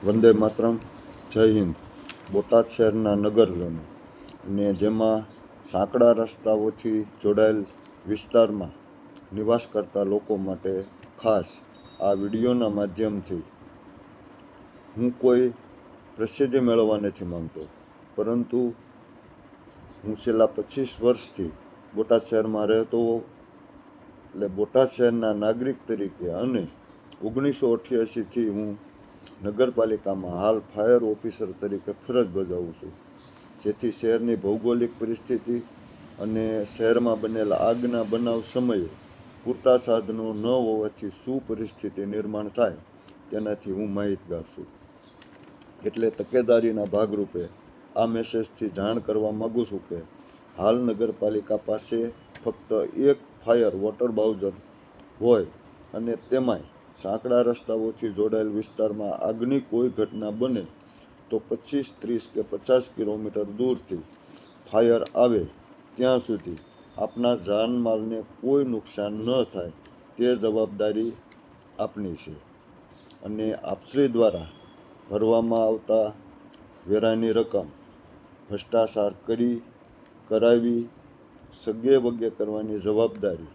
વંદે માતરમ, જય હિન્દ. બોટાદ શહેરના નગરજનો અને જેમાં સાંકડા રસ્તાઓથી જોડાયેલ વિસ્તારમાં નિવાસ કરતા લોકો માટે ખાસ આ વિડીયોના માધ્યમથી હું કોઈ પ્રસિદ્ધિ મેળવવા નથી માંગતો, પરંતુ હું છેલ્લા 25 વર્ષથી બોટાદ શહેરમાં રહેતો હોઉં, એટલે બોટાદ શહેરના નાગરિક તરીકે અને 1988થી હું નગરપાલિકામાં હાલ ફાયર ઓફિસર તરીકે ફરજ બજાવું છું. જેથી શહેરની ભૌગોલિક પરિસ્થિતિ અને શહેરમાં બનેલા આગના બનાવ સમયે પૂરતા સાધનો ન હોવાથી શું પરિસ્થિતિ નિર્માણ થાય તેનાથી હું માહિતગાર છું. એટલે તકેદારીના ભાગરૂપે આ મેસેજથી જાણ કરવા માગું છું કે હાલ નગરપાલિકા પાસે ફક્ત એક ફાયર વોટર બાઉઝર હોય અને તેમાંય સાંકડા રસ્તાઓથી જોડાયેલ વિસ્તારમાં આગની કોઈ ઘટના બને તો 25, 30 કે 50 કિલોમીટર દૂરથી ફાયર આવે ત્યાં સુધી આપના જાનમાલને કોઈ નુકસાન ન થાય તે જવાબદારી આપની છે. અને આપશ્રી દ્વારા ભરવામાં આવતા વેરાની રકમ ભ્રષ્ટાચાર કરાવી સગે વગે કરવાની જવાબદારી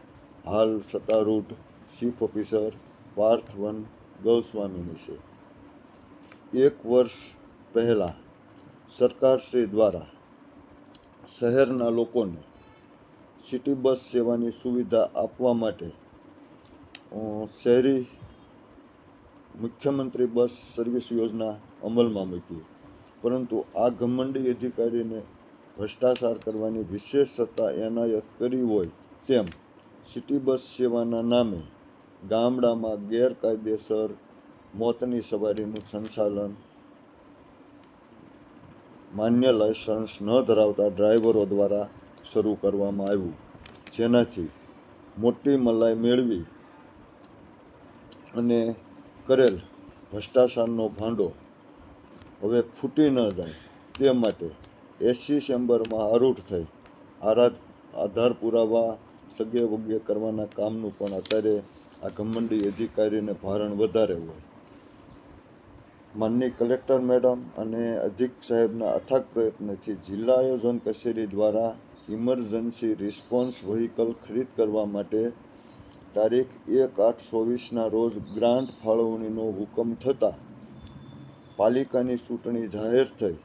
હાલ સત્તારૂઢ ચીફ ઓફિસર પાર્થ વન ગોસ્વામીની છે. 1 વર્ષ પહેલાં સરકારશ્રી દ્વારા શહેરના લોકોને સિટી બસ સેવાની સુવિધા આપવા માટે શહેરી મુખ્યમંત્રી બસ સર્વિસ યોજના અમલમાં મૂકી, પરંતુ આ ઘમંડી અધિકારીને ભ્રષ્ટાચાર કરવાની વિશેષ સત્તા એનાયત કરી હોય તેમ સિટી બસ સેવાના નામે ગામડામાં ગેરકાયદેસર મોતની સવારીનું સંચાલન માન્ય લાયસન્સ ન ધરાવતા ડ્રાઈવરો દ્વારા શરૂ કરવામાં આવ્યું, જેનાથી મોટી મલાઈ મેળવી અને કરેલ ભ્રષ્ટાચારનો ભાંડો હવે ફૂટી ન જાય તે માટે એસસી ચેમ્બરમાં આરૂઢ થઈ આધાર પુરાવા સગે વગે કરવાના કામનું પણ અત્યારે આ ઘમંડી અધિકારીને ભારણ વધારે હોય. માનની કલેક્ટર મેડમ અને અધિક સાહેબના અથાગ પ્રયત્નથી જિલ્લા આયોજન કચેરી દ્વારા ઇમરજન્સી રિસ્પોન્સ વ્હીકલ ખરીદ કરવા માટે તારીખ 1/8/24ના રોજ ગ્રાન્ટ ફાળવણીનો હુકમ થતાં પાલિકાની ચૂંટણી જાહેર થઈ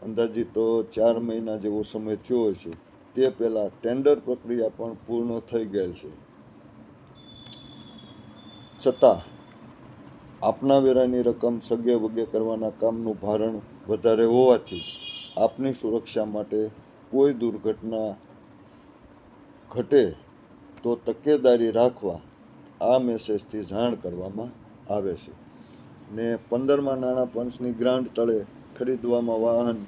અંદાજિત 4 મહિના જેવો સમય થયો છે. તે પહેલાં ટેન્ડર પ્રક્રિયા પણ પૂર્ણ થઈ ગયેલ છે. છતાં આપના વેરાની રકમ સગે વગે કરવાના કામનું ભારણ વધારે હોવાથી આપની સુરક્ષા માટે કોઈ દુર્ઘટના ઘટે તો તકેદારી રાખવા આ મેસેજથી જાણ કરવામાં આવે છે. ને 15મા નાણાં પંચની ગ્રાન્ટ તળે ખરીદવામાં વાહન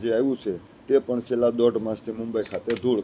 જે આવ્યું છે તે પણ છેલ્લા 1.5 માસથી મુંબઈ ખાતે ધૂળ